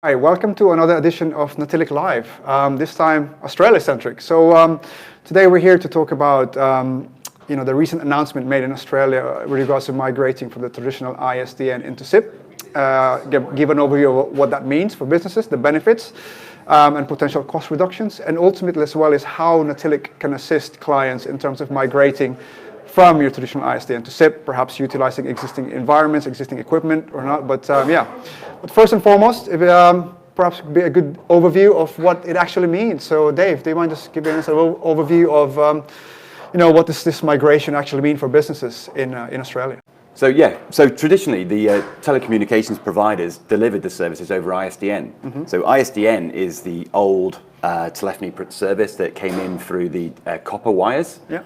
Hi, welcome to another edition of Natilik Live, this time Australia-centric. So today we're here to talk about the recent announcement made in Australia with regards to migrating from the traditional ISDN into SIP, give an overview of what that means for businesses, the benefits, and potential cost reductions, and ultimately as well as how Natilik can assist clients in terms of migrating from your traditional ISDN to SIP, perhaps utilizing existing environments, existing equipment or not. But but first and foremost, if, perhaps be a good overview of what it actually means. So Dave, do you mind just giving us an overview of what does this migration actually mean for businesses in Australia? So traditionally the telecommunications providers delivered the services over ISDN. Mm-hmm. So ISDN is the old telephony service that came in through the copper wires. Yeah.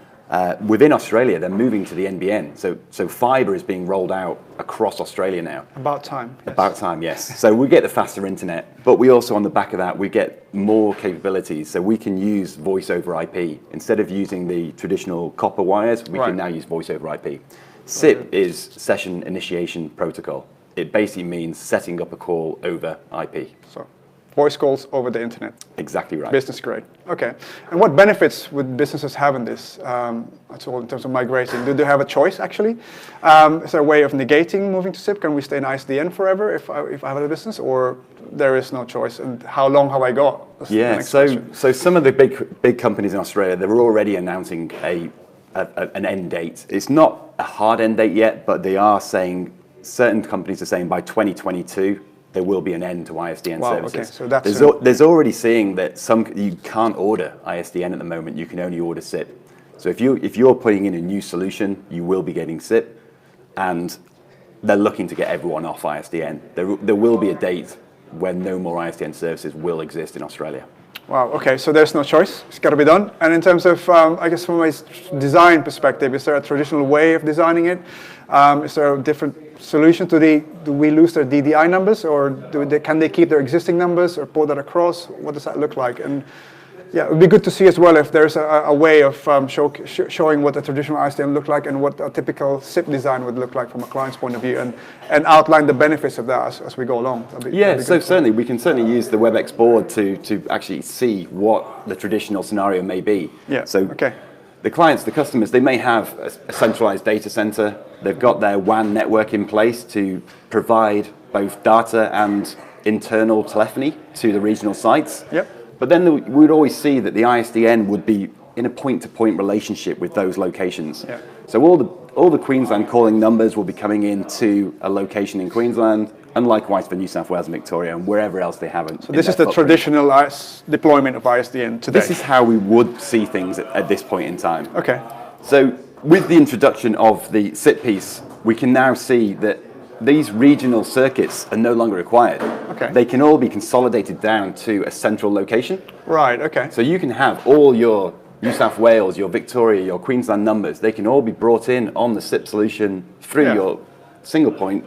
Within Australia, they're moving to the NBN. So fibre is being rolled out across Australia now. About time. Yes. About time, yes. So we get the faster internet, but we also, on the back of that, we get more capabilities. So we can use voice over IP. Instead of using the traditional copper wires, we can now use voice over IP. SIP is Session Initiation Protocol. It basically means setting up a call over IP. So voice calls over the internet. Exactly right. Business grade. Okay. And what benefits would businesses have in this? That's all in terms of migrating. Do they have a choice actually? Is there a way of negating moving to SIP? Can we stay in ISDN forever if I have a business, or there is no choice? And how long have I got? So some of the big companies in Australia, they're already announcing an end date. It's not a hard end date yet, but they are saying, certain companies are saying by 2022, there will be an end to ISDN services. Okay. So that's there's already seeing that you can't order ISDN at the moment. You can only order SIP. So if you're putting in a new solution, you will be getting SIP, and they're looking to get everyone off ISDN. There will be a date when no more ISDN services will exist in Australia. Wow, okay, so there's no choice, it's got to be done. And in terms of, I guess from a design perspective, is there a traditional way of designing it? Is there a different solution do we lose their DDI numbers, or can they keep their existing numbers or pull that across? What does that look like? And yeah, it would be good to see as well if there's a way of showing what a traditional ISDN look like and what a typical SIP design would look like from a client's point of view, and outline the benefits of that as we go along. So certainly we can use the WebEx board to actually see what the traditional scenario may be. Yeah. So the clients, the customers, they may have a centralized data center. They've got their WAN network in place to provide both data and internal telephony to the regional sites. Yep. But then we would always see that the ISDN would be in a point-to-point relationship with those locations. Yeah. So all the Queensland calling numbers will be coming into a location in Queensland, and likewise for New South Wales and Victoria and wherever else they haven't. So this is the traditional deployment of ISDN today. This is how we would see things at this point in time. Okay. So with the introduction of the SIP piece, we can now see that these regional circuits are no longer required. Okay. They can all be consolidated down to a central location. Right, okay. So you can have all your New South Wales, your Victoria, your Queensland numbers, they can all be brought in on the SIP solution through your single point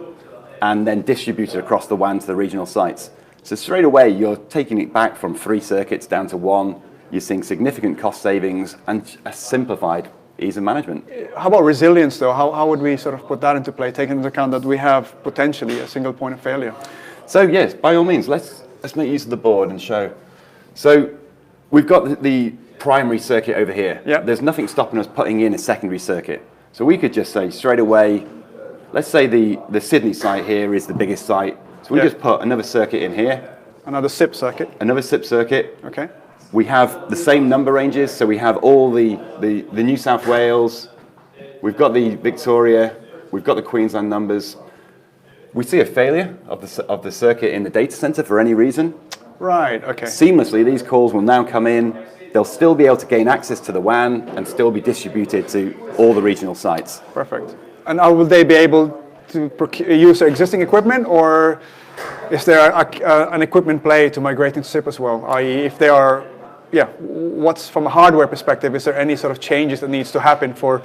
and then distributed across the WAN to the regional sites. So straight away, you're taking it back from 3 circuits down to 1. You're seeing significant cost savings and a simplified ease of management. How about resilience though? How would we sort of put that into play, taking into account that we have potentially a single point of failure? So yes, by all means, let's make use of the board and show. So we've got the primary circuit over here. Yeah. There's nothing stopping us putting in a secondary circuit. So we could just say straight away, let's say the Sydney site here is the biggest site. So we just put another circuit in here. Another SIP circuit. Another SIP circuit. Okay. We have the same number ranges, so we have all the New South Wales, we've got the Victoria, we've got the Queensland numbers. We see a failure of the circuit in the data center for any reason. Right, okay. Seamlessly, these calls will now come in. They'll still be able to gain access to the WAN and still be distributed to all the regional sites. Perfect. And will they be able to use their existing equipment, or is there an equipment play to migrate into SIP as well? I.e., if they are, what's from a hardware perspective, is there any sort of changes that needs to happen for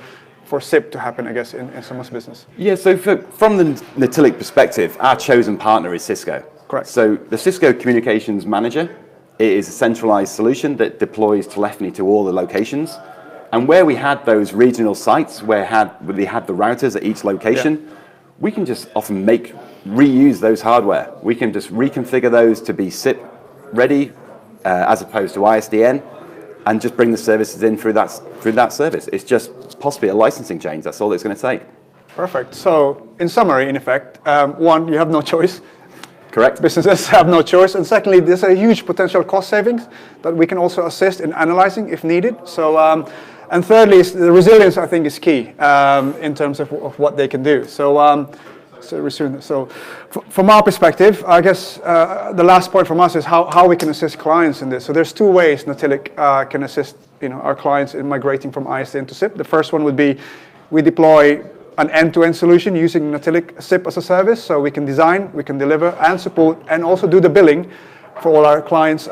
SIP to happen, I guess, in someone's business? Yeah, so from the Natilik perspective, our chosen partner is Cisco. Correct. So the Cisco Communications Manager, it is a centralized solution that deploys telephony to all the locations. And where we had those regional sites where they had the routers at each location, we can just often make reuse those hardware. We can just reconfigure those to be SIP ready as opposed to ISDN, and just bring the services in through that service. It's just possibly a licensing change. That's all it's going to take. Perfect. So in summary, in effect, one, you have no choice. Correct. Businesses have no choice. And secondly, there's a huge potential cost savings that we can also assist in analyzing if needed. So, and thirdly, the resilience, I think, is key in terms of what they can do. So, from our perspective, I guess the last point from us is how we can assist clients in this. So there's two ways Natilik can assist our clients in migrating from ISDN to SIP. The first one would be we deploy an end-to-end solution using Natilik SIP as a service, so we can design, we can deliver and support, and also do the billing for all our clients,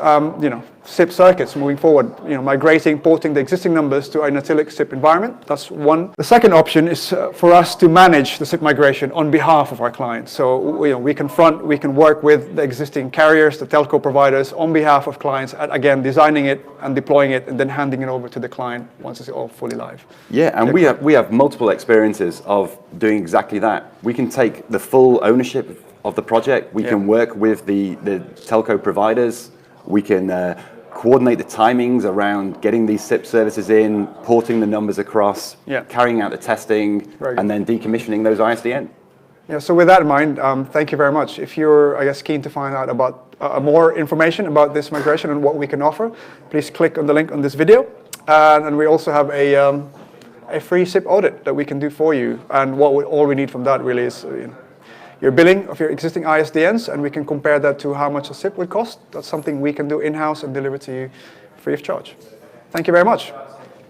SIP circuits moving forward, migrating, porting the existing numbers to a Natilik SIP environment. That's one. The second option is for us to manage the SIP migration on behalf of our clients. So we can work with the existing carriers, the telco providers, on behalf of clients, and again, designing it and deploying it, and then handing it over to the client once it's all fully live. Yeah, and we have multiple experiences of doing exactly that. We can take the full ownership of the project. We can work with the telco providers. We can coordinate the timings around getting these SIP services in, porting the numbers across, carrying out the testing, and then decommissioning those ISDN. Yeah, so with that in mind, thank you very much. If you're, keen to find out about more information about this migration and what we can offer, please click on the link on this video. And we also have a free SIP audit that we can do for you. And all we need from that really is your billing of your existing ISDNs, and we can compare that to how much a SIP would cost. That's something we can do in-house and deliver to you free of charge. Thank you very much.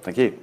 Thank you.